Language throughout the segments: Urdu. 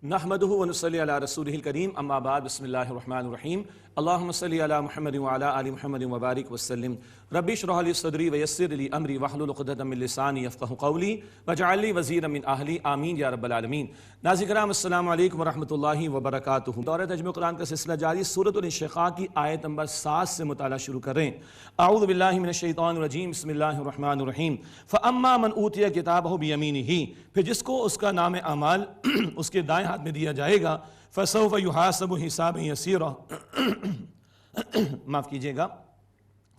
نحمده ونصلي على رسوله الكريم اما بعد بسم الله الرحمن الرحيم اللهم صل على محمد وعلى آل محمد وبارك وسلم رب اشرح لي صدري ويسر لي امري واحلل عقدة من لساني يفقهوا قولي واجعل لي وزيرا من اهلي آمین یا رب العالمین۔ ناظرین کرام السلام علیکم ورحمۃ اللہ وبرکاتہ۔ دورہ ترجمہ قرآن کا سلسلہ جاری، سورۃ الانشقاق کی آیت نمبر 7 سے مطالعہ شروع کر رہے ہیں۔ اعوذ باللہ من الشیطان الرجیم، بسم اللہ الرحمن الرحیم۔ فاما من اوتی کتابہ بیمینہ، پھر جس کو اس کا نام اعمال اس کے دائیں ہاتھ میں دیا جائے گا، فسوف یحاسب حسابا یسیرا، معاف کیجیے گا،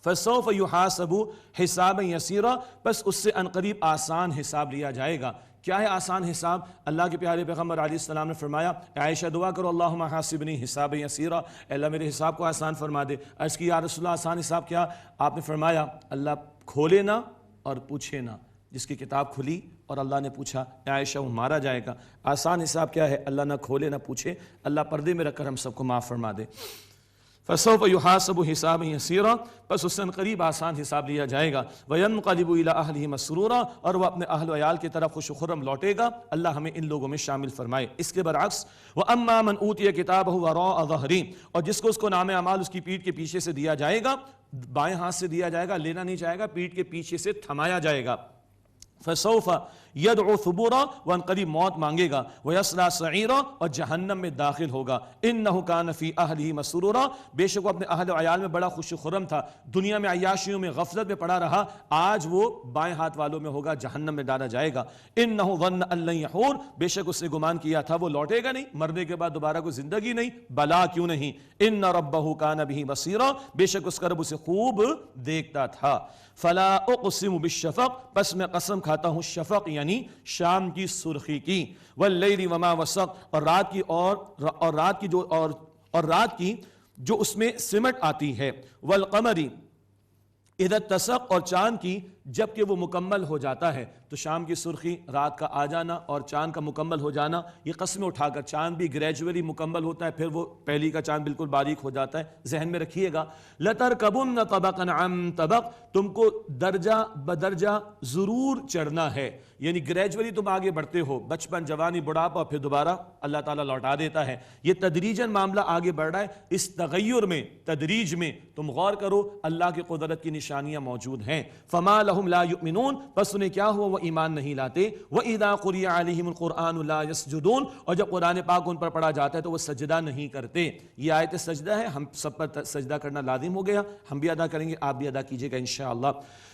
فسوف یحاسب حسابا یسیرا، بس اس سے عنقریب آسان حساب لیا جائے گا۔ کیا ہے آسان حساب؟ اللہ کے پیارے پیغمبر علیہ السلام نے فرمایا، عائشہ دعا کرو اللہم حاسبنی حسابا یسیرا، اے اللہ میرے حساب کو آسان فرما دے۔ عرض کی یا رسول اللہ آسان حساب کیا؟ آپ نے فرمایا اللہ کھولے نہ اور پوچھے نہ۔ جس کی کتاب کھلی اور اللہ نے پوچھا اے عائشہ وہ مارا جائے گا۔ آسان حساب کیا ہے؟ اللہ نہ کھولے نہ پوچھے، اللہ پردے میں رکھ کر ہم سب کو معاف فرما دے۔ فسوف یحاسب حسابا یسیرا، بس اس سے قریب آسان حساب لیا جائے گا۔ وینقلب الی اہلہ مسرورا، اور وہ اپنے اہل و عیال کی طرف خوش و خرم لوٹے گا۔ اللہ ہمیں ان لوگوں میں شامل فرمائے۔ اس کے برعکس واما من اوتی کتابہ وراء ظہرہ، اور جس کو اس کو نام اعمال اس کی پیٹھ کے پیچھے سے دیا جائے گا، بائیں ہاتھ سے دیا جائے گا، لینا نہیں جائے گا، پیٹھ کے پیچھے سے تھمایا جائے گا۔ فسوف یدعو ثبورا، وہ عنقریب موت مانگے گا، ویصلی سعیرا، اور جہنم میں داخل ہوگا۔ انہ کان فی اہلہ مسرورا، بے شک وہ اپنے اہل و عیال میں بڑا خوش و خرم تھا، دنیا میں عیاشیوں میں غفلت میں پڑا رہا، آج وہ بائیں ہاتھ والوں میں ہوگا، جہنم میں ڈالا جائے گا۔ انہ ظن ان لن یحور، بے شک اس نے گمان کیا تھا وہ لوٹے گا نہیں، مرنے کے بعد دوبارہ کوئی زندگی نہیں، بلا کیوں نہیں، ان ربہ کان بہ بصیرا، بے شک اس کا رب اسے خوب دیکھتا تھا۔ فلا اقسم بالشفق، پس میں قسم کھاتا ہوں شفق یعنی شام کی سرخی کی، واللیل وما وسق، اور رات کی جو اس میں سمٹ آتی ہے، والقمر اذا اتسق، اور چاند کی جب کہ وہ مکمل ہو جاتا ہے۔ تو شام کی سرخی، رات کا آ جانا اور چاند کا مکمل ہو جانا، یہ قسمیں اٹھا کر چاند بھی گریجولی مکمل ہوتا ہے، پھر وہ پہلی کا چاند بالکل باریک ہو جاتا ہے، ذہن میں رکھیے گا۔ لَتَرْكَبُنَّ طَبَقًا عَن طَبَقٍ، تم کو درجہ بدرجہ ضرور چڑھنا ہے، یعنی گریجولی تم آگے بڑھتے ہو، بچپن، جوانی، بڑھاپا، پھر دوبارہ اللہ تعالیٰ لوٹا دیتا ہے۔ یہ تدریجاً معاملہ آگے بڑھ رہا ہے، اس تغیر میں، تدریج میں تم غور کرو، اللہ کی قدرت کی نشانیاں موجود ہیں۔ فَمَا لَهُمْ لَا يُؤْمِنُونَ، بس انہیں کیا ہوا وہ ایمان نہیں لاتے۔ وَإِذَا قُرِئَ عَلَيْهِمُ الْقُرْآنُ لَا يَسْجُدُونَ، اور جب قرآن پاک ان پر پڑھا جاتا ہے تو وہ سجدہ نہیں کرتے۔ یہ آیت سجدہ ہے، ہم سب پر سجدہ کرنا لازم ہو گیا، ہم بھی ادا کریں گے، آپ بھی ادا کیجئے گا انشاءاللہ۔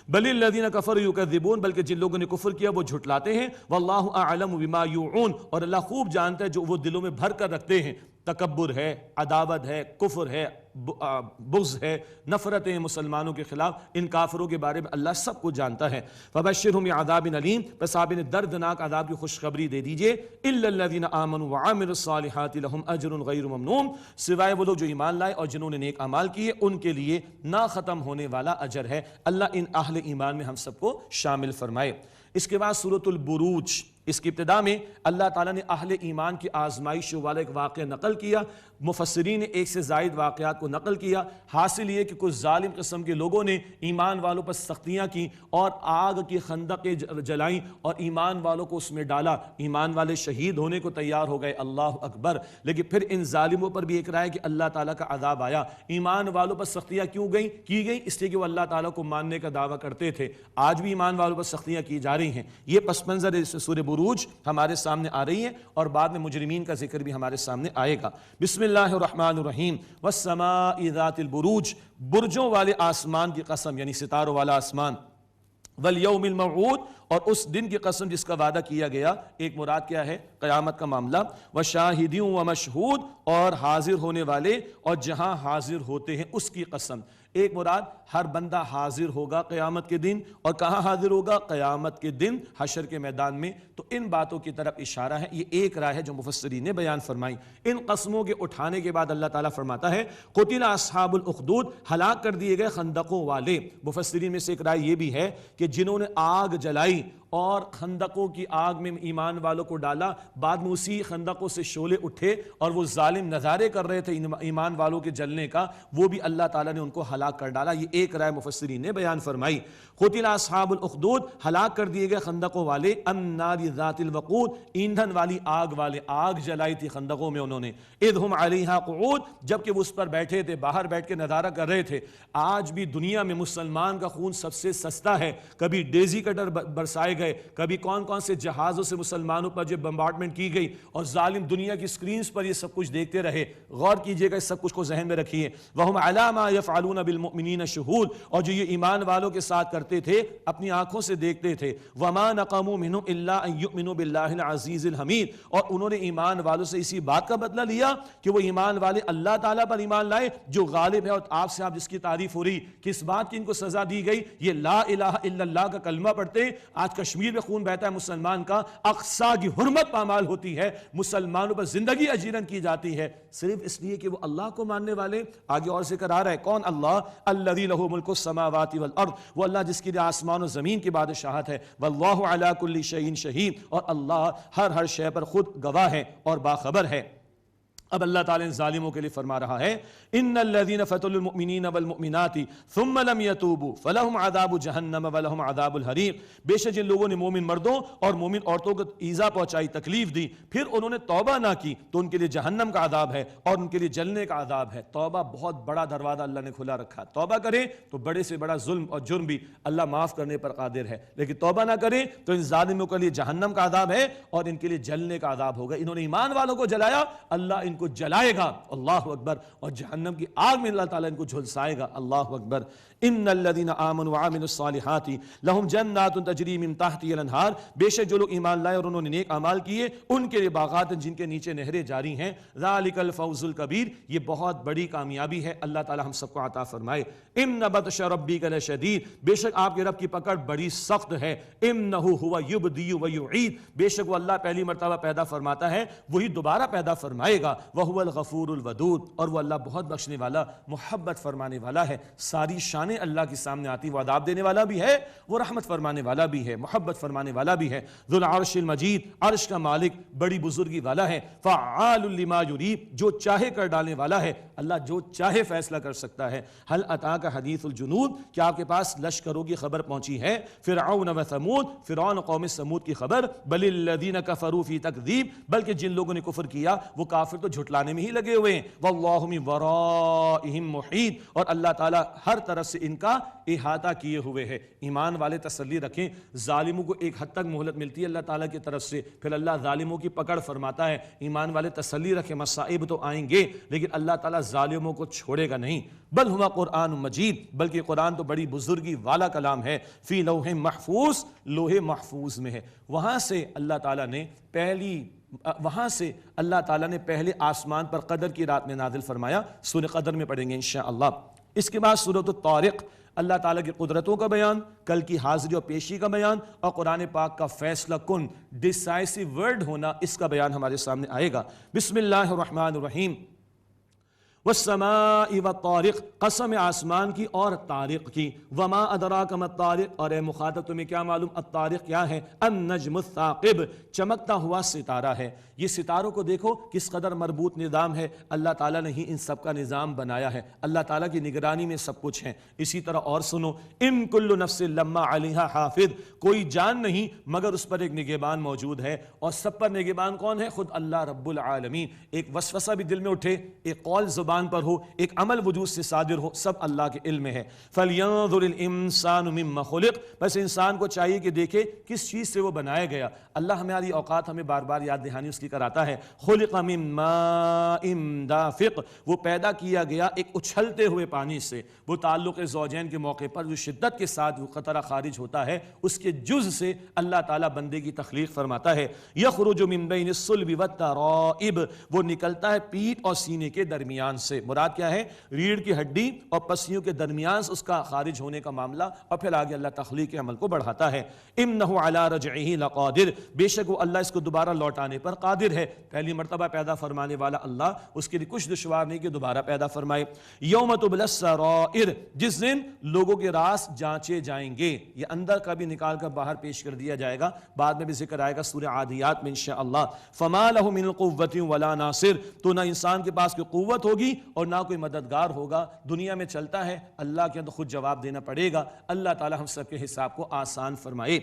بل الذین کفروا یکذبون، بلکہ جن لوگوں نے کفر کیا وہ جھٹلاتے ہیں۔ واللہ اعلم بما یوعون، اور اللہ خوب جانتا ہے جو وہ دلوں میں بھر کر رکھتے ہیں۔ تکبر ہے، عداوت ہے، کفر ہے، بغض ہے، نفرت ہے مسلمانوں کے خلاف، ان کافروں کے بارے میں اللہ سب کچھ جانتا ہے۔ فبشرہم بعذاب علیم، بس آپ انہیں دردناک عذاب کی خوشخبری دے دیجئے۔ الا الذین آمنوا وعملوا الصالحات لهم اجر غیر ممنون، سوائے وہ لوگ جو ایمان لائے اور جنہوں نے نیک اعمال کیے، ان کے لیے نہ ختم ہونے والا اجر ہے۔ اللہ ان اہل ایمان میں ہم سب کو شامل فرمائے۔ اس کے بعد سورۃ البروج، اس کی ابتدا میں اللہ تعالیٰ نے اہل ایمان کی آزمائش والا ایک واقعہ نقل کیا۔ مفسرین نے ایک سے زائد واقعات کو نقل کیا۔ حاصل یہ کہ کچھ ظالم قسم کے لوگوں نے ایمان والوں پر سختیاں کی اور آگ کی خندقیں جلائیں اور ایمان والوں کو اس میں ڈالا، ایمان والے شہید ہونے کو تیار ہو گئے، اللہ اکبر۔ لیکن پھر ان ظالموں پر بھی ایک رائے کہ اللہ تعالیٰ کا عذاب آیا۔ ایمان والوں پر سختیاں کیوں کی گئیں؟ اس لیے کہ وہ اللہ تعالیٰ کو ماننے کا دعویٰ کرتے تھے۔ آج بھی ایمان والوں پر سختیاں کی جا رہی ہیں۔ یہ پس منظر سورہ بروج ہمارے سامنے آ رہی ہے اور بعد میں مجرمین کا ذکر بھی ہمارے سامنے آئے گا۔ بسم اللہ الرحمن الرحیم۔ والسماء ذات البروج، برجوں والے آسمان کی قسم یعنی ستاروں والا آسمان۔ والیوم الموعود، اور اس دن کی قسم جس کا وعدہ کیا گیا۔ ایک مراد کیا ہے؟ قیامت کا معاملہ۔ وشاہد ومشہود، اور حاضر ہونے والے اور جہاں حاضر ہوتے ہیں اس کی قسم۔ ایک مراد ہر بندہ حاضر ہوگا قیامت کے دن، اور کہاں حاضر ہوگا؟ قیامت کے دن حشر کے میدان میں۔ تو ان باتوں کی طرف اشارہ ہے، یہ ایک رائے ہے جو مفسرین نے بیان فرمائی۔ ان قسموں کے اٹھانے کے بعد اللہ تعالیٰ فرماتا ہے قتل اصحاب الاخدود، ہلاک کر دیے گئے خندقوں والے۔ مفسرین میں سے ایک رائے یہ بھی ہے کہ جنہوں نے آگ جلائی اور خندقوں کی آگ میں ایمان والوں کو ڈالا، بعد میں اسی خندقوں سے شعلے اٹھے اور وہ ظالم نظارے کر رہے تھے ایمان والوں کے جلنے کا، وہ بھی اللہ تعالیٰ نے ان کو ہلاک کر ڈالا۔ یہ ایک رائے مفسرین نے بیان فرمائی۔ قتل اصحاب الاخدود، ہلاک کر دیے گئے خندقوں والے، النار ذات الوقود، ایندھن والی آگ والے، آگ جلائی تھی خندقوں میں انہوں نے، اذ ہم علیہا قعود، جبکہ وہ اس پر بیٹھے تھے، باہر بیٹھ کے نظارہ کر رہے تھے۔ آج بھی دنیا میں مسلمان کا خون سب سے سستا ہے، کبھی ڈیزی کٹر برسائے گئے، کبھی کون کون سے جہازوں سے مسلمانوں پر جو بمبارڈمنٹ کی گئی، اور ظالم دنیا کی سکرینز پر یہ سب کچھ دیکھتے رہے۔ غور کیجئے گا، اس سب کچھ کو ذہن میں رکھیے۔ وَهُمْ عَلَىٰ مَا يَفْعَلُونَ بِالْمُؤْمِنِينَ شُهُودٌ، اور جو یہ ایمان والوں کے ساتھ کرتے تھے اپنی آنکھوں سے دیکھتے تھے۔ وَمَا نَقَمُوا مِنْهُمْ إِلَّا أَن يُؤْمِنُوا بِاللَّهِ الْعَزِيزِ الْحَمِيدِ، اور انہوں نے ایمان والوں سے اسی بات کا بدلہ لیا کہ وہ ایمان والے اللہ تعالیٰ پر ایمان لائے جو غالب ہے، اور آپ سے جس کی تعریف ہو رہی کس بات کی ان کو سزا دی گئی، یہ لا الہ الا اللہ کا کلمہ پڑھتے۔ آج کشمیر میں خون بہتا ہے مسلمان کا، اقصیٰ کی حرمت پامال ہوتی ہے، مسلمانوں پر زندگی اجیرن کی جاتی ہے، صرف اس لیے کہ وہ اللہ کو ماننے والے۔ آگے اور ذکر آ رہا ہے، کون؟ اللہ، الذی لہ ملک السماوات والارض، وہ اللہ جس کی آسمان و زمین کی بادشاہت ہے، واللہ علی کل شیء شہید، اور اللہ ہر شے پر خود گواہ ہے اور باخبر ہے۔ اب اللہ تعالیٰ نے ظالموں کے لیے فرما رہا ہے، ان الذین فتنوا المؤمنین والمؤمنات ثم لم یتوبوا فلہم عذاب جہنم ولہم عذاب الحریق، بے شک جن لوگوں نے مومن مردوں اور مومن عورتوں کو ایذا پہنچائی، تکلیف دی، پھر انہوں نے توبہ نہ کی تو ان کے لیے جہنم کا عذاب ہے اور ان کے لیے جلنے کا عذاب ہے۔ توبہ بہت بڑا دروازہ اللہ نے کھلا رکھا، توبہ کریں تو بڑے سے بڑا ظلم اور جرم بھی اللہ معاف کرنے پر قادر ہے، لیکن توبہ نہ کریں تو ان ظالموں کے لیے جہنم کا عذاب ہے اور ان کے لیے جلنے کا عذاب ہوگا۔ انہوں نے ایمان والوں کو جلایا، اللہ ان کو جلائے گا، اللہ اکبر، اور جہنم کی آگ میں اللہ تعالیٰ ان کو جھلسائے گا، اللہ اکبر۔ ان الذین آمنوا وعملوا الصالحات لہم جنات تجری من تحتها الانہار، بے شک جو لوگ ایمان لائے اور انہوں نے نیک اعمال کیے ان کے لیے باغات جن کے نیچے نہریں جاری ہیں، ذالک الفوز الکبیر، یہ بہت بڑی کامیابی ہے، اللہ تعالیٰ ہم سب کو عطا فرمائے۔ ان بطش ربک لشدید، بے شک آپ کے رب کی پکڑ بڑی سخت ہے، انہ هو یبدی ویعید، بے شک وہ اللہ پہلی مرتبہ پیدا فرماتا ہے وہی دوبارہ پیدا فرمائے گا، وہو الغفور الودود، اور وہ اللہ بہت بخشنے والا محبت فرمانے والا ہے۔ ساری شانیں اللہ کے سامنے آتی، وہ عذاب دینے والا بھی ہے، وہ رحمت فرمانے والا بھی ہے، محبت فرمانے والا بھی ہے۔ ذو العرش المجید، عرش کا مالک بڑی بزرگی والا ہے، فعال لما یرید، جو چاہے کر ڈالنے والا ہے، اللہ جو چاہے فیصلہ کر سکتا ہے۔ هل اتاک حدیث الجنود، کیا آپ کے پاس لشکروں کی خبر پہنچی ہے؟ فرعون و ثمود، فرعون قوم سمود کی خبر؟ بل الذین کفروا فی تکذیب، بلکہ جن لوگوں نے کفر کیا وہ کافر تو جھٹلانے میں ہی لگے ہوئے ہیں۔ واللہ من ورائہم محیط، اور اللہ تعالیٰ ہر طرف سے ان کا احاطہ کیے ہوئے ہے۔ ایمان والے تسلی رکھیں، ظالموں کو ایک حد تک مہلت ملتی ہے اللہ تعالیٰ کی طرف سے، پھر اللہ ظالموں کی پکڑ فرماتا ہے۔ ایمان والے تسلی رکھیں، مصائب تو آئیں گے لیکن اللہ تعالیٰ ظالموں کو چھوڑے گا نہیں۔ بل ہوا قرآن مجید، بلکہ قرآن تو بڑی بزرگی والا کلام ہے، فی لوح محفوظ، لوح محفوظ میں ہے۔ وہاں سے اللہ تعالیٰ نے پہلے آسمان پر قدر کی رات میں نازل فرمایا، سورہ قدر میں پڑھیں گے انشاءاللہ۔ اس کے بعد سورۃ الطارق، اللہ تعالیٰ کی قدرتوں کا بیان، کل کی حاضری اور پیشی کا بیان، اور قرآن پاک کا فیصلہ کن ڈیسائسو ورڈ ہونا، اس کا بیان ہمارے سامنے آئے گا۔ بسم اللہ الرحمن الرحیم۔ والسماء والطارق، قسم آسمان کی اور طارق کی، وما ادراک ما الطارق، اور اے مخاطب تمہیں کیا معلوم الطارق کیا ہے؟ النجم الثاقب، چمکتا ہوا ستارہ ہے۔ یہ ستاروں کو دیکھو کس قدر مربوط نظام ہے، اللہ تعالیٰ نے ہی ان سب کا نظام بنایا ہے، اللہ تعالیٰ کی نگرانی میں سب کچھ ہے۔ اسی طرح اور سنو، ان کل نفس لما علیہا حافظ، کوئی جان نہیں مگر اس پر ایک نگہبان موجود ہے، اور سب پر نگہبان کون ہے؟ خود اللہ رب العالمین۔ ایک وسوسہ بھی دل میں اٹھے، ایک قول زبان پر ہو، ایک عمل وجود سے صادر ہو، سب اللہ کے علم میں ہے۔ فَلْيَنظُرِ الْإِنسَانُ مِمَّا خُلِقَ، بس انسان کو چاہیے کہ دیکھے کس چیز سے وہ بنایا گیا۔ اللہ ہماری اوقات ہمیں بار بار یاد دہانی اس کی کراتا ہے۔ خُلِقَ مِن مَاءٍ دَافِقٍ، وہ پیدا کیا گیا ایک اچھلتے ہوئے پانی سے۔ وہ تعلق زوجین کے موقع پر جو شدت کے ساتھ وہ قطرہ خارج ہوتا ہے، اس کے جز سے اللہ تعالیٰ بندے کی تخلیق فرماتا ہے۔ يَخْرُجُ مِن بَيْنِ الصُّلْبِ وَالتَّرَائِبِ، وہ نکلتا ہے پیٹھ اور سینے کے درمیان سے مراد کیا ہے؟ ریڑھ کی ہڈی اور پسلیوں کے درمیان سے اس کا خارج ہونے کا معاملہ، اور پھر آگے اللہ تخلیق عمل کو بڑھاتا ہے۔ انہ علی رجعہ لقادر، بے شک وہ اللہ اس کو دوبارہ لوٹانے پر قادر ہے۔ پہلی مرتبہ پیدا فرمانے والا اللہ، اس کے لیے کچھ دشوار نہیں کہ دوبارہ پیدا فرمائے۔ یوم تبلی السرائر، جس دن لوگوں کے راز جانچے جائیں گے، یہ اندر کا بھی نکال کر باہر پیش کر دیا جائے گا، بعد میں بھی ذکر آئے گا سورہ عادیات میں انشاءاللہ۔ فما لہ من قوت ولا ناصر، تو نہ انسان کے پاس کوئی قوت ہوگی اور نہ کوئی مددگار ہوگا۔ دنیا میں چلتا ہے، اللہ کے اندر خود جواب دینا پڑے گا۔ اللہ تعالی ہم سب کے حساب کو آسان فرمائے۔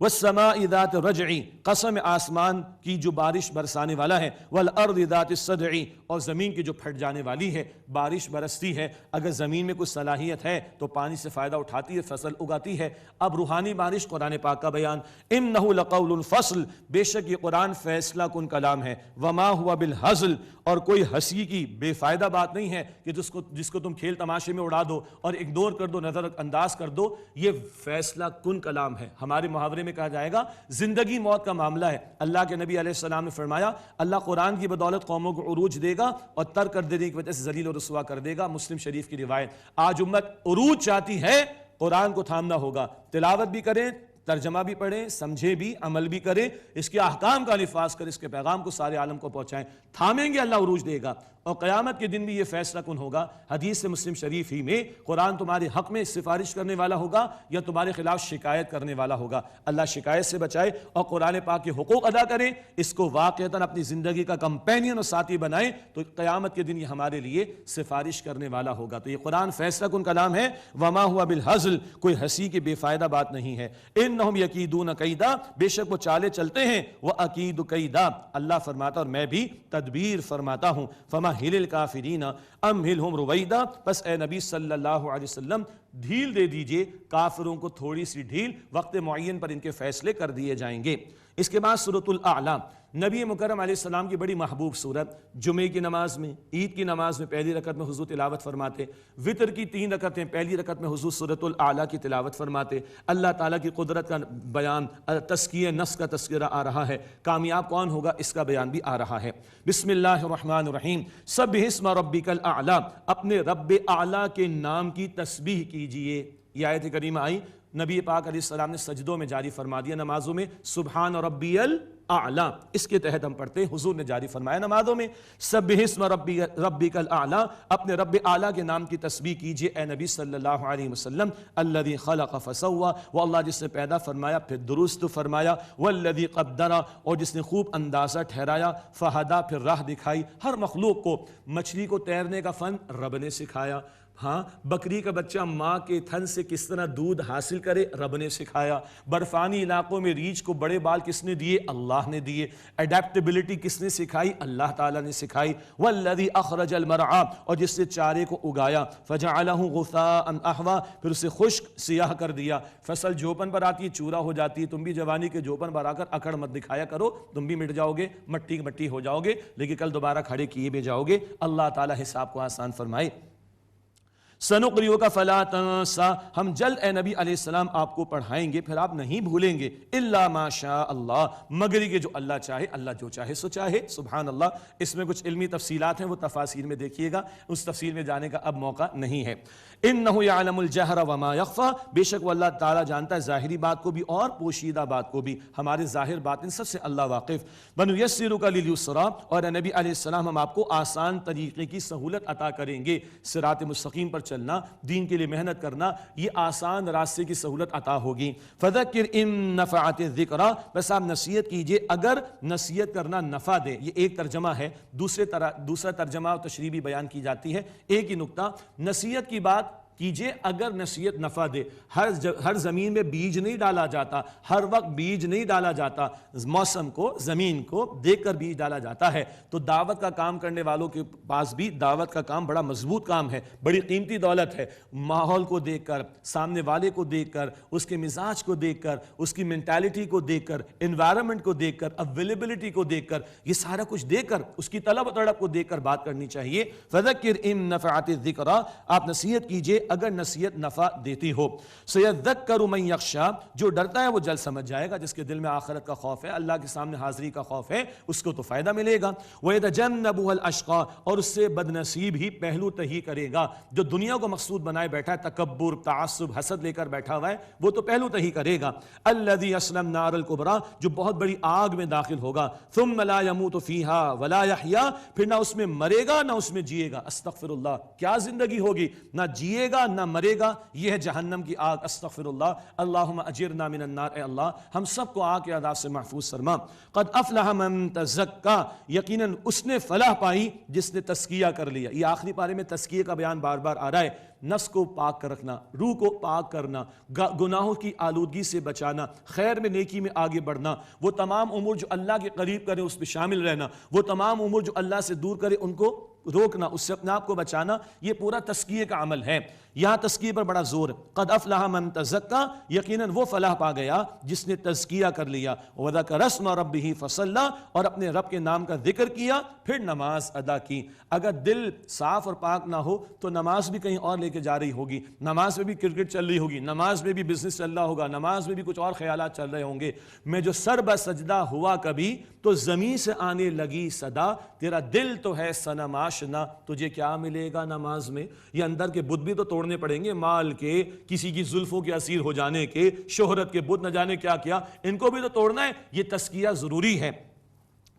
والسماء ذات الرجع، قسم آسمان کی جو بارش برسانے والا ہے، والارض ذات الصدع، اور زمین کی جو پھٹ جانے والی ہے۔ بارش برستی ہے، اگر زمین میں کوئی صلاحیت ہے تو پانی سے فائدہ اٹھاتی ہے، فصل اگاتی ہے۔ اب روحانی بارش، قرآن پاک کا بیان۔ انہ لقول الفصل، بے شک یہ قرآن فیصلہ کن کلام ہے۔ وما ہوا بالہزل، اور کوئی ہنسی کی بے فائدہ بات نہیں ہے کہ جس کو تم کھیل تماشے میں اڑا دو اور اگنور کر دو، نظر انداز کر دو۔ یہ فیصلہ کن کلام ہے۔ ہمارے محاورے میں کہا جائے گا زندگی موت کا معاملہ ہے۔ اللہ کے نبی علیہ السلام نے فرمایا اللہ قرآن کی بدولت قوموں کو عروج دے گا اور ترک کر دینے کی وجہ سے ذلیل و رسوا کر دے گا۔ مسلم شریف کی روایت۔ آج امت عروج چاہتی ہے، قرآن کو تھامنا ہوگا، تلاوت بھی کریں، ترجمہ بھی پڑھیں، سمجھے بھی، عمل بھی کریں، اس کے احکام کا نفاذ کریں، اس کے پیغام کو سارے عالم کو پہنچائیں۔ تھامیں گے اللہ عروج دے گا، اور قیامت کے دن بھی یہ فیصلہ کن ہوگا۔ حدیث سے مسلم شریف ہی میں قرآن تمہارے حق میں سفارش کرنے والا ہوگا یا تمہارے خلاف شکایت کرنے والا ہوگا۔ اللہ شکایت سے بچائے اور قرآن پاک کے حقوق ادا کریں، اس کو واقعتاً اپنی زندگی کا کمپینین اور ساتھی بنائیں، تو قیامت کے دن یہ ہمارے لیے سفارش کرنے والا ہوگا۔ تو یہ قرآن فیصلہ کن کلام ہے۔ وما ہوا بالہزل، کوئی ہنسی کی بے فائدہ بات نہیں ہے۔ انہم یکیدون کیدا، بے شک وہ چالے چلتے ہیں، واکید کیدا، اللہ فرماتا اور میں بھی تدبیر فرماتا ہوں۔ فمہل الکافرین امہلہم رویدا، بس اے نبی صلی اللہ علیہ وسلم ڈھیل دے دیجئے کافروں کو، تھوڑی سی ڈھیل، وقت معین پر ان کے فیصلے کر دیے جائیں گے۔ اس کے بعد سورۃ الاعلی، نبی مکرم علیہ السلام کی بڑی محبوب سورت۔ جمعے کی نماز میں، عید کی نماز میں پہلی رکعت میں حضور تلاوت فرماتے، وطر کی 3 رکعتیں، پہلی رکعت میں حضور سورۃ الاعلی کی تلاوت فرماتے۔ اللہ تعالیٰ کی قدرت کا بیان، تزکیہ نفس کا تذکرہ آ رہا ہے، کامیاب کون ہوگا اس کا بیان بھی آ رہا ہے۔ بسم اللہ الرحمن الرحیم، سبح اسم ربک الاعلی، اپنے رب اعلیٰ کے نام کی تسبیح کیجئے۔ یہ آیت کریمہ آئی، نبی پاک علیہ السلام نے سجدوں میں جاری فرما دیا نمازوں میں، سبحان ربی الاعلیٰ، اس کے تحت ہم پڑھتے ہیں، حضور نے جاری فرمایا نمازوں میں، سبح اسم ربک الاعلیٰ، اپنے رب اعلیٰ کے نام کی تسبیح کیجئے اے نبی صلی اللہ علیہ وسلم۔ الذی خلق فسوی، وہ اللہ جس نے پیدا فرمایا پھر درست فرمایا، والذی قدر، اور جس نے خوب اندازہ ٹھہرایا، فہدا، پھر راہ دکھائی۔ ہر مخلوق کو مچھلی کو تیرنے کا فن رب نے سکھایا، ہاں بکری کا بچہ ماں کے تھن سے کس طرح دودھ حاصل کرے رب نے سکھایا۔ برفانی علاقوں میں ریچھ کو بڑے بال کس نے دیے؟ اللہ نے دیے۔ ایڈیپٹیبلٹی کس نے سکھائی؟ اللہ تعالیٰ نے سکھائی۔ والذی اخرج المرعى، اور جس سے چارے کو اگایا، فجعلہ غثاء احوا، پھر اسے خشک سیاہ کر دیا۔ فصل جوپن پر آتی ہے چورا ہو جاتی ہے، تم بھی جوانی کے جوپن پر آ کر اکڑ مت دکھایا کرو، تم بھی مٹ جاؤ گے، مٹی ہو جاؤ گے، لیکن کل دوبارہ کھڑے کیے بھی جاؤ گے۔ اللہ تعالیٰ حساب کو آسان فرمائے۔ سنقریؤک فلا تنسا، ہم جلد اے نبی علیہ السلام آپ کو پڑھائیں گے، پھر آپ نہیں بھولیں گے، الا ما شاء اللہ، مگر یہ جو اللہ چاہے، اللہ جو چاہے سو چاہے۔ سبحان اللہ، اس میں کچھ علمی تفصیلات ہیں، وہ تفاسیر میں دیکھیے گا، اس تفصیل میں جانے کا اب موقع نہیں ہے۔ انہ یعلم الجہر وما یخفی، بے شک وہ اللہ تعالیٰ جانتا ہے ظاہری بات کو بھی اور پوشیدہ بات کو بھی، ہمارے ظاہر باطن سب سے اللہ واقف۔ ونیسرک للیسریٰ، اور اے نبی علیہ السلام ہم آپ کو آسان طریقے کی سہولت عطا کریں گے۔ صراط مستقیم پر چلنا، دین کے لیے محنت کرنا، یہ آسان راستے کی سہولت عطا ہوگی۔ فذکر ان نفعت الذکریٰ، بس آپ نصیحت کیجئے اگر نصیحت کرنا نفع دے۔ یہ ایک ترجمہ ہے، دوسرا ترجمہ اور تشریح بھی بیان کی جاتی ہے۔ ایک ہی نقطہ، نصیحت کی بات کیجئے اگر نصیحت نفع دے۔ ہر زمین میں بیج نہیں ڈالا جاتا، ہر وقت بیج نہیں ڈالا جاتا، موسم کو، زمین کو دیکھ کر بیج ڈالا جاتا ہے۔ تو دعوت کا کام کرنے والوں کے پاس بھی دعوت کا کام بڑا مضبوط کام ہے، بڑی قیمتی دولت ہے۔ ماحول کو دیکھ کر، سامنے والے کو دیکھ کر، اس کے مزاج کو دیکھ کر، اس کی مینٹالٹی کو دیکھ کر، انوائرمنٹ کو دیکھ کر، اویلیبلٹی کو دیکھ کر، یہ سارا کچھ دیکھ کر، اس کی طلب و تڑپ کو دیکھ کر بات کرنی چاہیے۔ فذکر ان نفعت الذکریٰ، آپ نصیحت کیجئے اگر نصیحت نفع دیتی ہو۔ سیذکر من یخشی، جو ڈرتا ہے وہ جلد سمجھ جائے گا، جس کے دل میں آخرت کا خوف ہے، اللہ کے سامنے حاضری کا خوف ہے، اس کو تو فائدہ ملے گا۔ وَيَتَجَنَّبُهَا الْأَشْقَى، اور اس سے بد نصیب ہی پہلو تہی کرے گا، جو دنیا کو مقصود بنائے بیٹھا ہے، تکبر، تعصب، حسد لے کر بیٹھا ہوا ہے، وہ تو پہلو تہی کرے گا۔ الَّذِي يَصْلَى النَّارَ الْكُبْرَى، جو بہت بڑی آگ میں داخل ہوگا۔ ثُمَّ لَا يَمُوتُ فِيهَا وَلَا يَحْيَا، پھر نہ اس میں مرے گا نہ اس میں جیے گا۔ استغفر اللہ، کیا زندگی ہوگی، نہ جیے گا نہ مرے گا، یہ ہے جہنم کی آگ۔ استغفر اللہ، اللہم اجرنا من النار، اے اللہ ہم سب کو آگ کے عذاب سے محفوظ فرما۔ قد افلح من تزکا، یقیناً اس نے فلاح پائی جس نے تزکیہ کر لیا۔ یہ آخری پارے میں تزکیے کا بیان بار بار آ رہا ہے، نفس کو پاک کر رکھنا، روح کو پاک کرنا، گناہوں کی آلودگی سے بچانا، خیر میں نیکی میں آگے بڑھنا، وہ تمام امور جو اللہ کے قریب کرے اس میں شامل رہنا، وہ تمام امور جو اللہ سے دور کرے ان کو روکنا، اس سے اپنے آپ کو بچانا، یہ پورا تزکیے کا عمل ہے۔ یہاں تزکیے پر بڑا زور ہے۔ قد افلح من تزکا، یقیناً وہ فلاح پا گیا جس نے تزکیہ کر لیا۔ وذکر اسم ربہ فصلی، اور اپنے رب کے نام کا ذکر کیا، پھر نماز ادا کی۔ اگر دل صاف اور پاک نہ ہو تو نماز بھی کہیں اور لے کے جا رہی ہوگی، نماز میں بھی کرکٹ چل رہی ہوگی، نماز میں بھی بزنس چل رہا ہوگا، نماز میں بھی کچھ اور خیالات چل رہے ہوں گے۔ میں جو سر بسجدہ ہوا کبھی تو زمین سے آنے لگی صدا، تیرا دل تو ہے صنم آشنا، تجھے کیا ملے گا نماز میں؟ یہ اندر کے بت بھی تو توڑنے پڑیں گے، مال کے، کسی کی زلفوں کے اسیر ہو جانے کے، شہرت کے بت نہ جانے کیا کیا، ان کو بھی تو توڑنا ہے۔ یہ تزکیہ ضروری ہے۔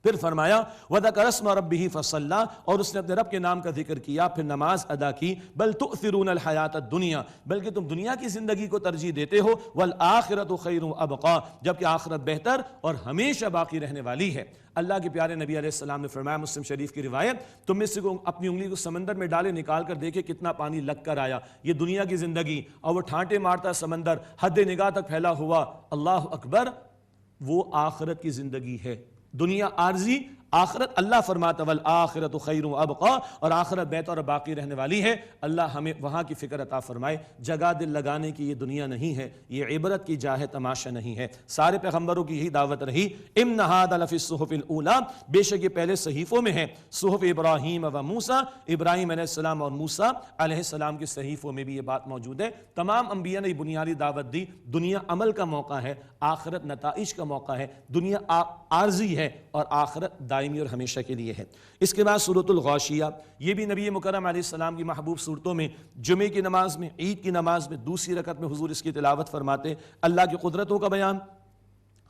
پھر فرمایا وَذَكَرَ اسْمَ رَبِّهِ فَصَلَّى، اور اس نے اپنے رب کے نام کا ذکر کیا، پھر نماز ادا کی۔ بل تؤثرون الحیات الدنیا، بلکہ تم دنیا کی زندگی کو ترجیح دیتے ہو، والآخرۃ خیر وابقیٰ، جبکہ آخرت بہتر اور ہمیشہ باقی رہنے والی ہے۔ اللہ کے پیارے نبی علیہ السلام نے فرمایا، مسلم شریف کی روایت، تم میں سے اپنی انگلی کو سمندر میں ڈالے، نکال کر دیکھے کتنا پانی لگ کر آیا۔ یہ دنیا کی زندگی، اور وہ ٹھانٹے مارتا سمندر حد نگاہ تک پھیلا ہوا، اللہ اکبر، وہ آخرت کی زندگی ہے۔ دنیا عارضی، آخرت اللہ فرماتا والآخرۃ خیر وابقیٰ، اور آخرت بہتر اور باقی رہنے والی ہے۔ اللہ ہمیں وہاں کی فکر عطا فرمائے۔ جگہ دل لگانے کی یہ دنیا نہیں ہے، یہ عبرت کی جا ہے، تماشا نہیں ہے۔ سارے پیغمبروں کی یہی دعوت رہی، ان ھذا لفی الصحف الاولیٰ، بے شک یہ پہلے صحیفوں میں ہے، صحف ابراہیم و موسیٰ، ابراہیم علیہ السلام اور موسیٰ علیہ السلام کے صحیفوں میں بھی یہ بات موجود ہے۔ تمام انبیاء نے بنیادی دعوت دی، دنیا عمل کا موقع ہے، آخرت نتائج کا موقع ہے۔ دنیا عارضی ہے اور آخرت دائمی اور ہمیشہ کے لیے ہے۔ اس کے بعد سورۃ الغاشیہ، یہ بھی نبی مکرم علیہ السلام کی محبوب صورتوں میں، جمعے کی نماز میں، عید کی نماز میں دوسری رکعت میں حضور اس کی تلاوت فرماتے۔ اللہ کی قدرتوں کا بیان،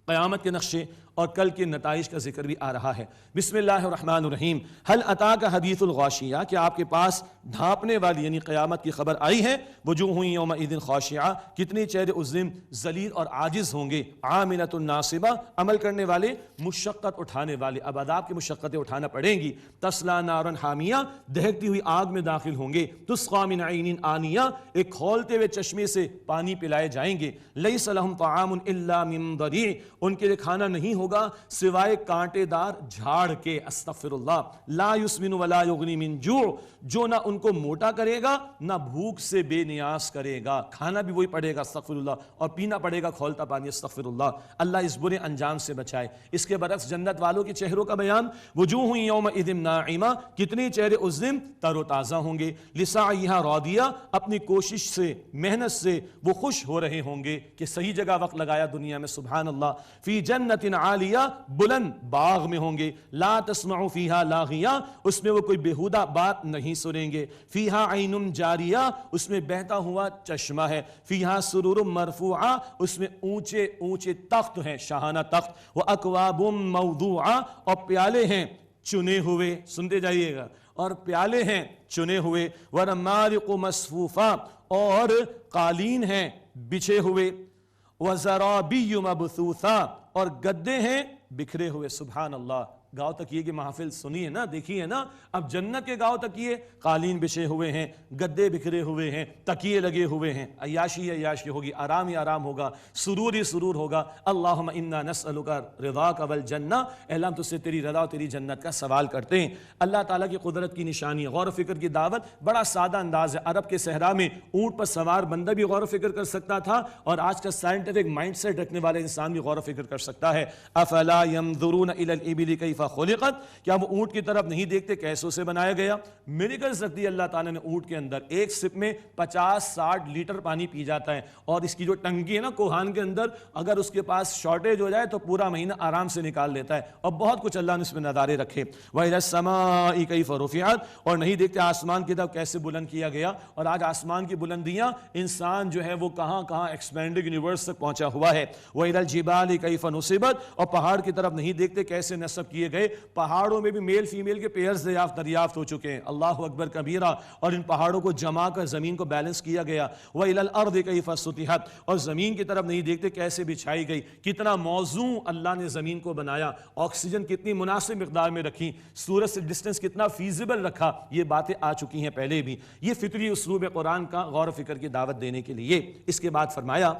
قیامت کے نقشے اور کل کے نتائج کا ذکر بھی آ رہا ہے۔ بسم اللہ الرحمن الرحیم، هل اتاک حدیث الغاشیہ، کہ آپ کے پاس ڈھانپنے والی یعنی قیامت کی خبر آئی ہے؟ وجوہ یومئذ خاشعہ، کتنے چہرے اس دن ذلیل اور عاجز ہوں گے۔ عاملۃ ناصبہ، عمل کرنے والے، مشقت اٹھانے والے، اب عذاب کی مشقتیں اٹھانا پڑیں گی۔ تصلیٰ نارا حامیہ، دہکتی ہوئی آگ میں داخل ہوں گے۔ تسقیٰ من عین آنیہ، ایک کھولتے ہوئے چشمے سے پانی پلائے جائیں گے۔ لیس لہم طعام الا من ضریع، ان کے لیے کھانا نہیں ہوگا سوائے کانٹے دار جھاڑ کے۔ استغفر اللہ، لا یسمن ولا یغنی من جوع، جو نہ ان کو موٹا کرے گا نہ بھوک سے بے نیاز کرے گا، کھانا بھی وہی پڑے گا، استغفر اللہ، اور پینا پڑے گا کھولتا پانی، استغفر اللہ۔ اللہ اس برے انجام سے بچائے۔ اس کے برعکس جنت والوں کے چہروں کا بیان، وجوہ یومئذ ناعمہ، کتنے چہرے اس دن تر و تازہ ہوں گے۔ لسعیہا راضیہ، اپنی کوشش سے، محنت سے وہ خوش ہو رہے ہوں گے کہ صحیح جگہ وقت لگایا دنیا میں، سبحان اللہ۔ فی جنت عالیہ، بلند باغ میں ہوں گے۔ لا تسمع فیہا لاغیہ، اس میں وہ کوئی بےہودہ بات نہیں سنیں گے۔ فیہا عین جاریہ، اس میں بہتا ہوا چشمہ ہے۔ فیہا سرور مرفوعہ، اس میں اونچے اونچے تخت ہیں، شاہانہ تخت۔ وَأَكْوَابٌ مَوْضُوعَةٌ، اور پیالے ہیں چنے ہوئے، سنتے جائیے گا، اور پیالے ہیں چنے ہوئے۔ وَنَمَارِقُ مَصْفُوفَةٌ، اور قالین ہیں بچھے ہوئے۔ وَزَرَابِيُّ مَبْثُوثَةٌ، اور گدے ہیں بکھرے ہوئے۔ سبحان اللہ، گاؤں تکیے کی محفل سنی ہے نا، دیکھی ہے نا۔ اب جنت کے گاؤں تکیے، قالین بچھے ہوئے ہیں، گدے بکھرے ہوئے ہیں، تکیے لگے ہوئے ہیں۔ عیاشی عیاشی ہوگی، آرام ہی آرام ہوگا، سرور ہی سرور ہوگا۔ اللہم انا نسألک رضاک والجنہ، اے اللہ ہم تجھ سے تیری رضا اور تیری جنت کا سوال کرتے ہیں۔ اللہ تعالیٰ کی قدرت کی نشانی، غور و فکر کی دعوت، بڑا سادہ انداز ہے۔ عرب کے صحرا میں اونٹ پر سوار بندہ بھی غور و فکر کر سکتا تھا، اور آج کا سائنٹیفک مائنڈ سیٹ رکھنے والے انسان بھی غور و فکر کر سکتا ہے۔ افلا ينظرون الى الابل کیف کیف خلقت، کیا وہ اونٹ کی طرف نہیں دیکھتے کیسے اسے بنایا گیا؟ میریکلز رکھ دی اللہ تعالیٰ نے اونٹ کے اندر، ایک سپ میں 50-60 لیٹر پانی پی جاتا ہے، اور اس کی جو ٹنکی ہے نا کوہان کے اندر، اگر اس کے پاس شارٹیج ہو جائے تو پورا مہینہ آرام سے نکال لیتا ہے، اور بہت کچھ اللہ نے اس میں نظارے رکھے۔ وَإِلَى السَّمَاءِ كَيْفَ رُفِعَتْ، اور نہیں دیکھتے آسمان کی طرف کیسے بلند کیا گیا، اور آج آسمان کی بلندیاں انسان جو ہے وہ کہاں کہاں ایکسپینڈنگ یونیورس تک پہنچا ہوا ہے۔ وَإِلَى الْجِبَالِ كَيْفَ نُصِبَتْ، اور پہاڑ کی طرف نہیں دیکھتے کیسے نصب کیے گئے، پہاڑوں میں بھی میل فیمیل کے پیئرز دریافت ہو چکے ہیں، اللہ اکبر کبیرہ، اور ان پہاڑوں کو جما کر زمین کو بیلنس کیا گیا۔ وَإِلَى الْأَرْضِ كَيْفَ سُطِحَتْ، اور زمین کی طرف نہیں دیکھتے کیسے بچھائی گئی، کتنا موزوں اللہ نے زمین کو بنایا، آکسیجن کتنی مناسب مقدار میں رکھی، سورج سے ڈسٹنس کتنا فیزیبل رکھا، یہ باتیں آ چکی ہیں پہلے بھی۔ یہ فطری اسلوب قرآن کا غور و فکر کی دعوت دینے کے لیے۔ اس کے بعد فرمایا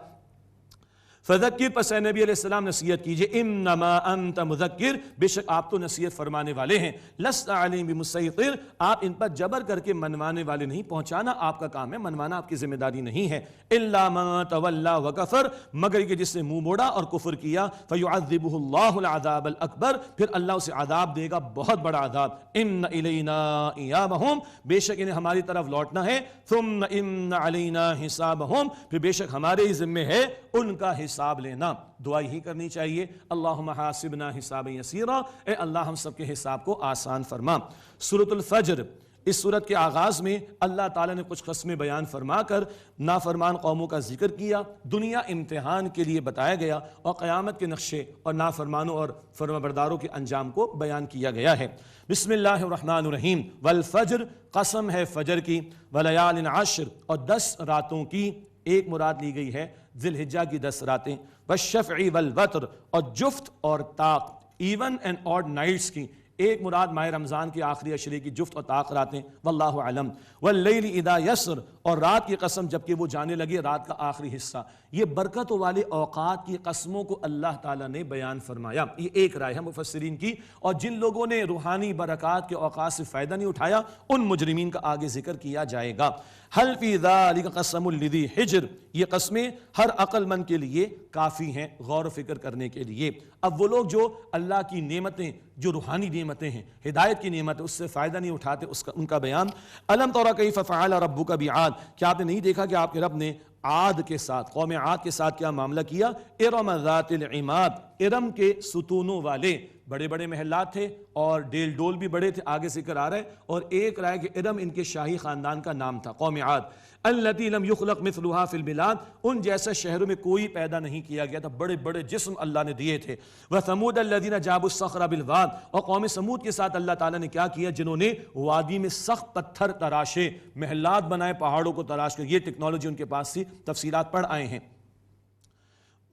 فذکر، پس اے نبی علیہ السلام نصیحت کیجئے، انما انت مذکر، بے شک آپ تو نصیحت فرمانے والے ہیں، لست علیہم بمسیطر، آپ ان پر جبر کر کے منوانے والے نہیں، پہنچانا آپ کا کام ہے، منوانا آپ کی ذمہ داری نہیں ہے۔ الا من تولی وکفر، مگر کہ جس نے منہ موڑا اور کفر کیا، فیعذبہ اللہ العذاب الاکبر، پھر اللہ اسے عذاب دے گا بہت بڑا عذاب۔ ان الینا ایابہم، بے شک انہیں ہماری طرف لوٹنا ہے، ثم ان علینا حسابہم، پھر بے شک ہمارے ہی ذمہ ہے ان کا حساب لینا۔ دعا ہی کرنی چاہیے، اللہم حاسبنا حسابا یسیرا، اے اللہ ہم سب کے حساب کو آسان فرما۔ سورۃ الفجر، اس سورت کے آغاز میں اللہ تعالیٰ نے کچھ قسمیں بیان فرما کر نافرمان قوموں کا ذکر کیا، دنیا امتحان کے لیے بتایا گیا، اور قیامت کے نقشے اور نافرمانوں اور فرمانبرداروں کے انجام کو بیان کیا گیا ہے۔ بسم اللہ الرحمن الرحیم، والفجر، قسم ہے فجر کی، ولیال عشر، اور 10 راتوں کی، ایک مراد لی گئی ہے ذی الحجہ کی 10 راتیں، والشفع والوتر، اور جفت اور طاق، ایون اینڈ آڈ نائٹس کی، ایک مراد ماہ رمضان کی آخری عشرے کی جفت اور طاق راتیں، واللہ علم، واللیل اذا یسر، اور رات کی قسم جبکہ وہ جانے لگے، رات کا آخری حصہ۔ یہ برکت والے اوقات کی قسموں کو اللہ تعالیٰ نے بیان فرمایا، یہ ایک رائے ہے مفسرین کی، اور جن لوگوں نے روحانی برکات کے اوقات سے فائدہ نہیں اٹھایا ان مجرمین کا آگے ذکر کیا جائے گا۔ حل فی ذالک قسم لذی حجر، یہ قسمیں ہر عقل مند کے لیے کافی ہیں غور و فکر کرنے کے لیے۔ اب وہ لوگ جو اللہ کی نعمتیں، جو روحانی نعمتیں ہیں، ہدایت کی نعمت، اس سے فائدہ نہیں اٹھاتے، ان کا بیان۔ الم تر کیف فعل ربک بعاد، کیا آپ نے نہیں دیکھا کہ آپ کے رب نے عاد کے ساتھ، قوم عاد کے ساتھ کیا معاملہ کیا؟ ارم ذات العماد، ارم کے ستونوں والے، بڑے بڑے محلات تھے اور ڈیل ڈول بھی بڑے تھے، آگے ذکر آ رہا ہے، اور ایک رائے کہ ارم ان کے شاہی خاندان کا نام تھا، قوم عاد۔ التی لم یخلق مثلها فی البلاد، ان جیسا شہروں میں کوئی پیدا نہیں کیا گیا تھا، بڑے بڑے جسم اللہ نے دیے تھے۔ وثمود الذین جابوا الصخر بالواد، اور قوم سمود کے ساتھ اللہ تعالیٰ نے کیا کیا؟ جنہوں نے وادی میں سخت پتھر تراشے، محلات بنائے پہاڑوں کو تراش کر، یہ ٹیکنالوجی ان کے پاس تھی، تفصیلات پڑھ آئے ہیں۔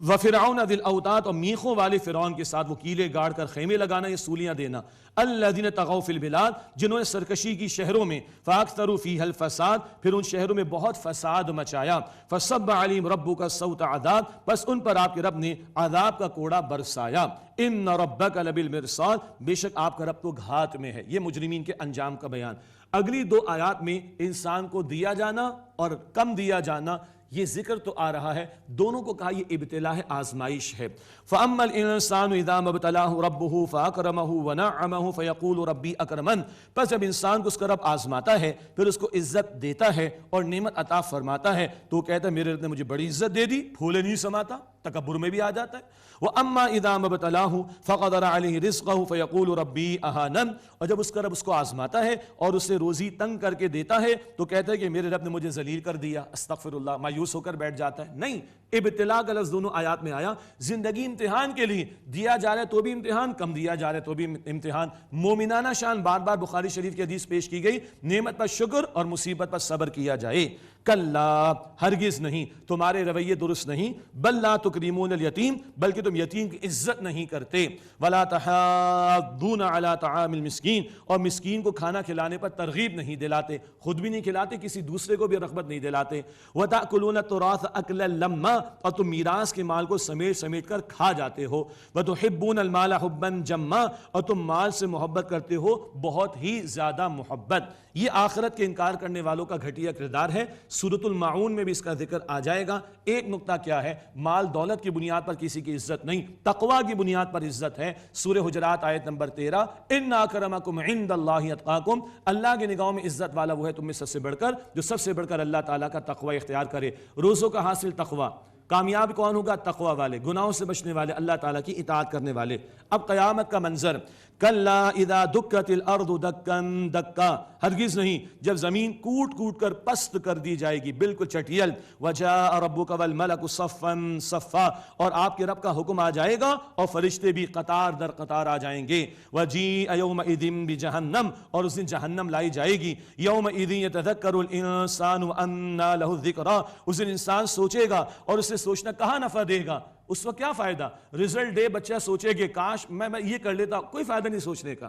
وفرعون ذی الاوتاد، اور میخوں والے فرعون کے ساتھ، وہ کیلے گاڑ کر خیمے لگانا یا سولیاں دینا۔ الذین طغوا فی البلاد، جنہوں نے سرکشی کی شہروں میں، فاکثروا فیہا الفساد، پھر ان شہروں میں بہت فساد مچایا۔ فصب علیہم ربک صوت عذاب، بس ان پر آپ کے رب نے عذاب کا کوڑا برسایا۔ ان ربک لبالمرصاد، بے شک آپ کا رب تو گھات میں ہے۔ یہ مجرمین کے انجام کا بیان۔ اگلی 2 آیات میں انسان کو دیا جانا اور کم دیا جانا یہ ذکر تو آ رہا ہے، دونوں کو کہا یہ ابتلا ہے، آزمائش ہے۔ فَأَمَّا الْإِنسَانُ إِذَا مَا ابْتَلَاهُ رَبُّهُ فَأَكْرَمَهُ وَنَعَّمَهُ فَيَقُولُ رَبِّي أَكْرَمَنِ، پس جب انسان کو اس کا رب آزماتا ہے، پھر اس کو عزت دیتا ہے اور نعمت عطا فرماتا ہے، تو وہ کہتا ہے میرے رب نے مجھے بڑی عزت دے دی، پھولے نہیں سماتا، تکبر میں بھی آ جاتا ہے۔ وَأَمَّا إِذَا مَا ابْتَلَاهُ فَقَدَرَ عَلَيْهِ رِزْقَهُ فَيَقُولُ رَبِّي أَهَانَنِ، اور جب اس کا رب اس کو آزماتا ہے اور اسے روزی تنگ کر کے دیتا ہے تو کہتا ہے کہ میرے رب نے مجھے ذلیل کر دیا، استغفر اللہ، مایوس ہو کر بیٹھ جاتا ہے۔ نہیں، ابتلا کا لفظ دونوں آیات میں آیا، زندگی امتحان کے لیے، دیا جا رہا ہے تو بھی امتحان، کم دیا جا رہا ہے تو بھی امتحان۔ مومنانہ شان بار بار بخاری شریف کی حدیث پیش کی گئی، نعمت پر شکر اور مصیبت پر صبر کیا جائے۔ کلا، ہرگز نہیں، تمہارے رویے درست نہیں، بل لا تکریمون الیتیم، بلکہ تم یتیم کی عزت نہیں کرتے، ولا تحاضون علی طعام المسکین، اور مسکین کو کھانا کھلانے پر ترغیب نہیں دلاتے، خود بھی نہیں کھلاتے، کسی دوسرے کو بھی رغبت نہیں دلاتے۔ وتأکلون التراث اکلا لما، اور تم میراث کے مال کو سمیٹ سمیٹ کر کھا جاتے ہو۔ وتحبون المال حبا جما، اور تم مال سے محبت کرتے ہو بہت ہی زیادہ محبت۔ یہ آخرت کے انکار کرنے والوں کا گھٹیا کردار ہے۔ سورۃ المعون میں بھی اس کا ذکر آ جائے گا۔ ایک نقطہ کیا ہے، مال دولت کی بنیاد پر کسی کی عزت نہیں، تقوی کی بنیاد پر عزت ہے۔ سورہ حجرات آیت نمبر 13، ان اکرمکم عند اللہ اتقاکم، اللہ کی نگاہوں میں عزت والا وہ ہے تم میں سب سے بڑھ کر جو سب سے بڑھ کر اللہ تعالیٰ کا تقوی اختیار کرے۔ روزوں کا حاصل تقوی، کامیاب کون ہوگا؟ تقوی والے، گناہوں سے بچنے والے، اللہ تعالیٰ کی اطاعت کرنے والے۔ اب قیامت کا منظر، کلا اذا دکت الارض دکا دکا، ہرگز نہیں جب زمین کوٹ کوٹ کر پست کر دی جائے گی بالکل چٹیل، وجاء ربک والملک صفا صفا، اور آپ کے رب کا حکم آ جائے گا اور فرشتے بھی قطار در قطار آ جائیں گے۔ وجیء یومئذ بجہنم، اور اس دن جہنم لائی جائے گی۔ یومئذ یتذکر الانسان وانى له الذکریٰ، اس دن انسان سوچے گا اور اسے سوچنا کہاں نفع دے گا؟ اس وقت کیا فائدہ؟ رزلٹ ڈے بچہ سوچے گے کاش میں یہ کر لیتا، کوئی فائدہ نہیں سوچنے کا،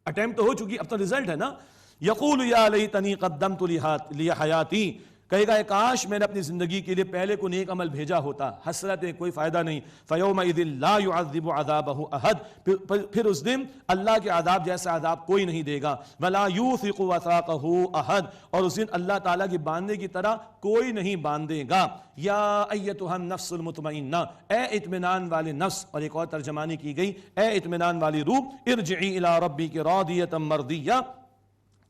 اٹیمپٹ تو ہو چکی، اب تو رزلٹ ہے نا۔ یقول یا لیتنی قدمت لحیاتی، کہے گا کاش میں نے اپنی زندگی کے لیے پہلے کو نیک عمل بھیجا ہوتا، حسرت ہے، کوئی فائدہ نہیں۔ فیومئذ لا يعذب عذابہ احد، پھر اس دن اللہ کے عذاب جیسا عذاب کوئی نہیں دے گا۔ ولا یوثق وثاقہ احد، اور اس دن اللہ تعالیٰ کی باندھنے کی طرح کوئی نہیں باندھے گا۔ یا ایتھا النفس المطمئنہ، اے اطمینان والے نفس، اور ایک اور ترجمانی کی گئی اے اطمینان والی روح، ارجعی الی ربک راضیۃ مرضیہ،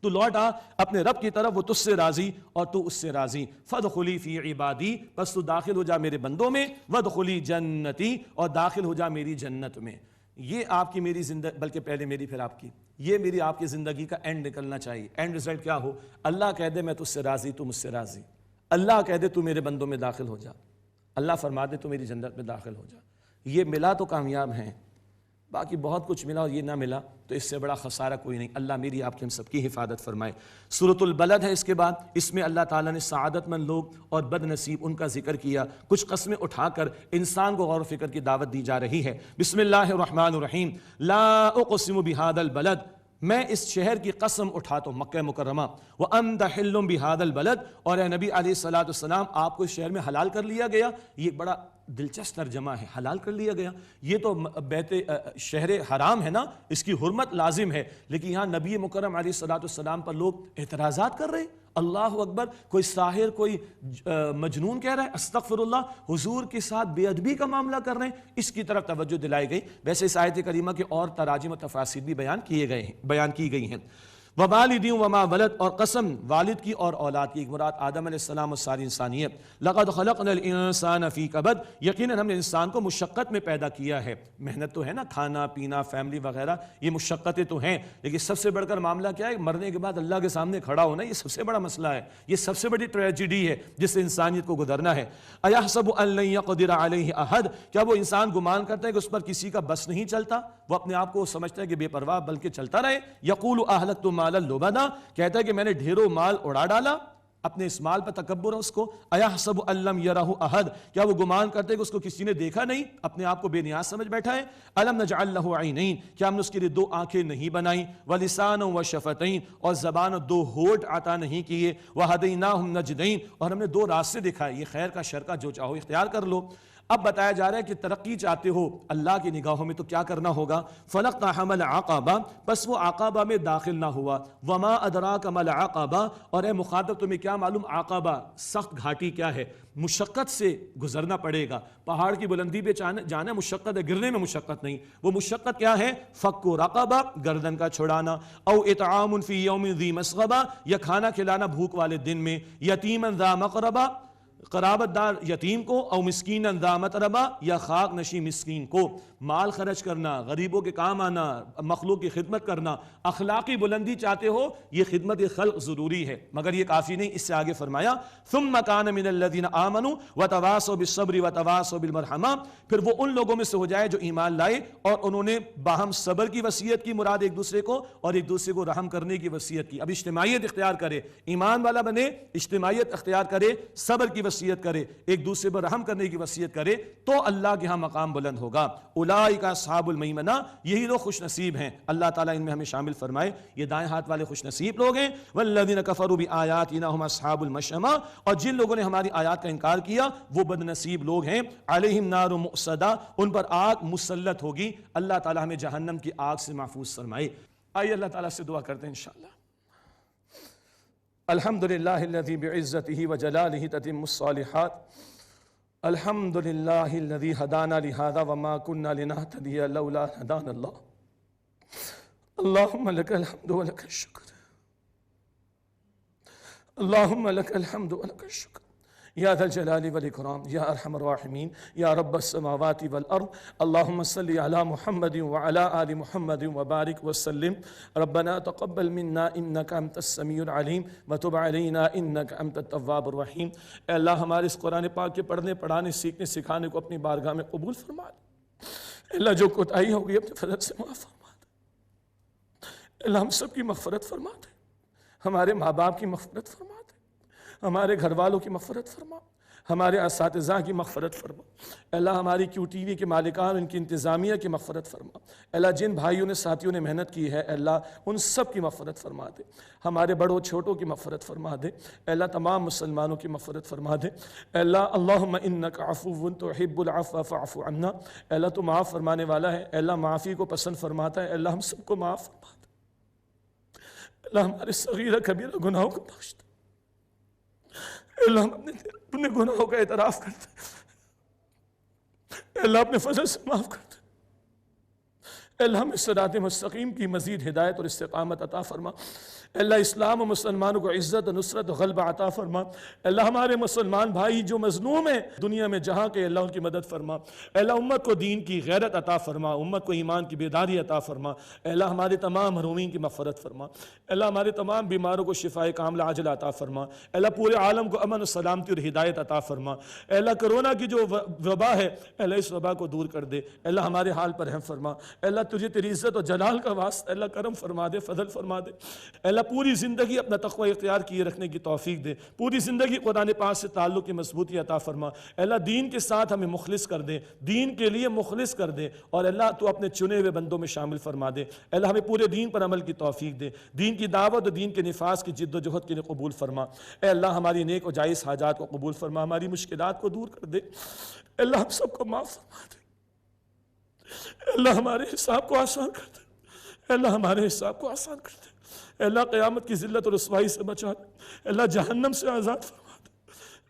تو لوٹا اپنے رب کی طرف، وہ تجھ سے راضی اور تو اس سے راضی۔ فادخلی فی عبادی، بس تو داخل ہو جا میرے بندوں میں، وادخلی جنتی، اور داخل ہو جا میری جنت میں۔ یہ آپ کی میری زندگی، بلکہ پہلے میری پھر آپ کی، یہ میری آپ کی زندگی کا اینڈ نکلنا چاہیے۔ اینڈ رزلٹ کیا ہو؟ اللہ کہہ دے میں تجھ سے راضی، تو مجھ سے راضی، اللہ کہہ دے تو میرے بندوں میں داخل ہو جا، اللہ فرما دے تو میری جنت میں داخل ہو جا۔ یہ ملا تو کامیاب ہیں، باقی بہت کچھ ملا اور یہ نہ ملا تو اس سے بڑا خسارہ کوئی نہیں۔ اللہ میری آپ کی ہم سب کی حفاظت فرمائے۔ سورۃ البلد ہے اس کے بعد، اس میں اللہ تعالیٰ نے سعادت مند لوگ اور بد نصیب ان کا ذکر کیا، کچھ قسمیں اٹھا کر انسان کو غور و فکر کی دعوت دی جا رہی ہے۔ بسم اللہ الرحمن الرحیم، لا اقسم بہذا البلد، میں اس شہر کی قسم اٹھاتا ہوں، مکہ مکرمہ، وانت حل بہذا البلد، اور اے نبی علیہ الصلوۃ والسلام آپ کو اس شہر میں حلال کر لیا گیا۔ یہ بڑا دلچسپ ترجمہ ہے، حلال کر لیا گیا، یہ تو بیت شہر حرام ہے نا، اس کی حرمت لازم ہے، لیکن یہاں نبی مکرم علیہ الصلوۃ والسلام پر لوگ اعتراضات کر رہے ہیں۔ اللہ اکبر، کوئی ساحر، کوئی مجنون کہہ رہا ہے، استغفر اللہ، حضور کے ساتھ بے ادبی کا معاملہ کر رہے ہیں، اس کی طرف توجہ دلائی گئی۔ ویسے اس آیت کریمہ کے اور تراجم و تفاسیر بھی بیان کی گئی ہیں۔ ووالد وما ولد، اور قسم والد کی اور اولاد کی، ایک مراد آدم علیہ السلام اور ساری انسانیت۔ لقد خلقنا الانسان فی کبد، یقیناً ہم نے انسان کو مشقت میں پیدا کیا ہے۔ محنت تو ہے نا، کھانا پینا، فیملی وغیرہ، یہ مشقتیں تو ہیں، لیکن سب سے بڑھ کر معاملہ کیا ہے؟ مرنے کے بعد اللہ کے سامنے کھڑا ہونا، یہ سب سے بڑا مسئلہ ہے، یہ سب سے بڑی ٹریجڈی ہے جس سے انسانیت کو گزرنا ہے۔ ایحسب ان لن یقدر علیہ احد، کیا وہ انسان گمان کرتا ہے کہ اس پر کسی کا بس نہیں چلتا؟ وہ اپنے آپ کو سمجھتا ہے کہ بے پرواہ، بلکہ چلتا رہے۔ یقول اہلکت مالا لبدا، کہتا ہے کہ میں نے ڈھیروں مال اڑا ڈالا، اپنے اس مال پر تکبر ہے اس کو۔ ایحسب ان لم یرہ احد، کیا وہ گمان کرتے ہیں کہ اس کو کسی نے دیکھا نہیں، اپنے آپ کو بے نیاز سمجھ بیٹھا ہے۔ الم نجعل لہ عینین، کیا ہم نے اس کے لیے دو آنکھیں نہیں بنائی، ولسانا وشفتین، اور زبان اور دو ہونٹ عطا نہیں کیے، وہدیناہ النجدین، اور ہم نے دو راستے دکھائے، یہ خیر کا شر کا جو چاہو اختیار کر لو۔ اب بتایا جا رہا ہے کہ ترقی چاہتے ہو اللہ کی نگاہوں میں تو کیا کرنا ہوگا؟ فلقتحم العقبہ، بس وہ عقبہ میں داخل نہ ہوا۔ وما ادراک ما العقبہ، اور اے مخاطب تمہیں کیا معلوم عقبہ، سخت گھاٹی کیا ہے؟ مشقت سے گزرنا پڑے گا، پہاڑ کی بلندی پہ جانا مشقت ہے، گرنے میں مشقت نہیں۔ وہ مشقت کیا ہے؟ فک رقبہ، گردن کا چھڑانا، او اطعام فی یوم ذی مسغبہ، یا کھانا کھلانا بھوک والے دن میں، یتیما ذا مقربہ، قرابت دار یتیم کو، او مسکین ذا متربہ، یا خاک نشی مسکین کو۔ مال خرچ کرنا، غریبوں کے کام آنا، مخلوق کی خدمت کرنا، اخلاقی بلندی چاہتے ہو، یہ خدمت خلق ضروری ہے، مگر یہ کافی نہیں۔ اس سے آگے فرمایا ثم کان من الذین آمنوا وتواصوا بالصبر وتواصوا بالمرحمہ، پھر وہ ان لوگوں میں سے ہو جائے جو ایمان لائے اور انہوں نے باہم صبر کی وصیت کی، مراد ایک دوسرے کو، اور ایک دوسرے کو رحم کرنے کی وصیت کی۔ اب اجتماعیت اختیار کرے، ایمان والا بنے، اجتماعیت اختیار کرے، صبر کی وصیت کرے، ایک دوسرے پر رحم کرنے کی وصیت کرے، تو اللہ کے ہاں مقام بلند ہوگا۔ اولئک اصحاب المیمنہ، یہی لوگ خوش نصیب ہیں، اللہ تعالیٰ ان میں ہمیں شامل فرمائے، یہ دائیں ہاتھ والے خوش نصیب لوگ ہیں۔ والذین کفروا بآیاتنا هم اصحاب المشأمہ، اور جن لوگوں نے ہماری آیات کا انکار کیا وہ بد نصیب لوگ ہیں۔ علیہم نار مؤصدہ، ان پر آگ مسلط ہوگی، اللہ تعالیٰ ہمیں جہنم کی آگ سے محفوظ فرمائے۔ آئیے اللہ تعالیٰ سے دعا کرتے ہیں انشاءاللہ۔ الحمدللہ الذی بعزتہ وجلالہ تتم الصالحات، الحمدللہ الذی ہدانا لہذا وما کننا لنہتدی لولا ان ہدانا اللہ، اللہم لک الحمد ولک الشکر، اللہم لک الحمد ولک الشکر، یا ذا الجلال والاکرام، یا ارحم الراحمین، یا رب السماوات والارض، اللہم صلی علی محمد وعلی آل محمد وبارک وسلم، ربنا تقبل منا انک انت السمیع العلیم وتب علینا انک انت التواب الرحیم۔ اے اللہ ہمارے اس قرآن پاک کے پڑھنے پڑھانے سیکھنے سکھانے کو اپنی بارگاہ میں قبول فرما دے۔ اے اللہ جو کوتاہی ہوگی اپنے فضل سے معاف فرما دے۔ اے اللہ ہم سب کی مغفرت فرما دے، ہمارے ماں باپ کی مغفرت فرما دے، ہمارے گھر والوں کی مغفرت فرما، ہمارے اساتذہ کی مغفرت فرما، اے اللہ ہماری کیو ٹی وی کے مالکان ان کی انتظامیہ کی مغفرت فرما، اے اللہ جن بھائیوں نے ساتھیوں نے محنت کی ہے اے اللہ ان سب کی مغفرت فرما دے، ہمارے بڑوں چھوٹوں کی مغفرت فرما دے، اے اللہ تمام مسلمانوں کی مغفرت فرما دے، اے اللہ اللہم انک عفو تحب العفو فاعف عنا، اے اللہ تو معاف فرمانے والا ہے، اے اللہ معافی کو پسند فرماتا ہے، اے اللہ ہم سب کو معاف فرما دے، اے اللہ ہمارے صغیرہ کبیرہ گناہوں کو بخش دے، اے اللہ ہم اپنے گناہوں کا اعتراف کرتے ہیں، اے اللہ اپنے فضل سے معاف کرتے ہیں، اے اللہ ہمیں صراط مستقیم کی مزید ہدایت اور استقامت عطا فرما، اے اللہ اسلام و مسلمانوں کو عزت و نصرت و غلبہ عطا فرما، اے اللہ ہمارے مسلمان بھائی جو مظلوم ہیں دنیا میں جہاں کے اللہ ان کی مدد فرما، اے اللہ امت کو دین کی غیرت عطا فرما، امت کو ایمان کی بیداری عطا فرما، اے اللہ ہمارے تمام محرومین کی مغفرت فرما، اے اللہ ہمارے تمام بیماروں کو شفائے کاملہ عاجلہ عطا فرما، اے اللہ پورے عالم کو امن و سلامتی اور ہدایت عطا فرما، اے اللہ کرونا کی جو وبا ہے اے اللہ اس وبا کو دور کر دے، اے اللہ ہمارے حال پر رحم فرما، اے اللہ تجھے تیری عزت و جلال کا واسطہ اے اللہ کرم فرما دے، فضل فرما دے، اے اللہ پوری زندگی اپنا تقوی اختیار کیے رکھنے کی توفیق دے، پوری زندگی قرآن پاک سے تعلق کی مضبوطی عطا فرما، اے اللہ دین کے ساتھ ہمیں مخلص کر دے، دین کے لیے مخلص کر دے، اور اللہ تو اپنے چنے ہوئے بندوں میں شامل فرما دے، اے اللہ ہمیں پورے دین پر عمل کی توفیق دے، دین کی دعوت اور دین کے نفاذ کی جد و جہد کے لیے قبول فرما، اے اللہ ہماری نیک و جائز حاجات کو قبول فرما، ہماری مشکلات کو دور کر دے، اے اللہ ہم سب کو معاف فرما دے، اے اللہ ہمارے حساب کو آسان کر دے، اے اللہ ہمارے حساب کو آسان کر دے، اے اللہ قیامت کی ذلت اور رسوائی سے بچا دے، اے اللہ جہنم سے آزاد فرما دے،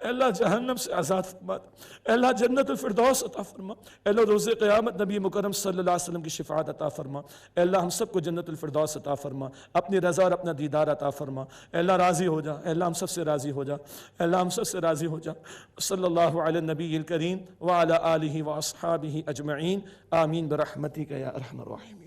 اے اللہ جہنم سے آزاد فرما دے، اے اللہ جنت الفردوس عطا فرما، اے اللہ روز قیامت نبی مکرم صلی اللہ علیہ وسلم کی شفاعت عطا فرما، اے اللہ ہم سب کو جنت الفردوس عطا فرما، اپنی رضا اور اپنا دیدار عطا فرما، اے اللہ راضی ہو جا، اے اللہ ہم سب سے راضی ہو جا، اے اللہ ہم سب سے راضی ہو جا، صلی اللہ علی النبی الکریم وعلی آلہ واصحابہ اجمعین، آمین برحمتک یا ارحم الراحمین۔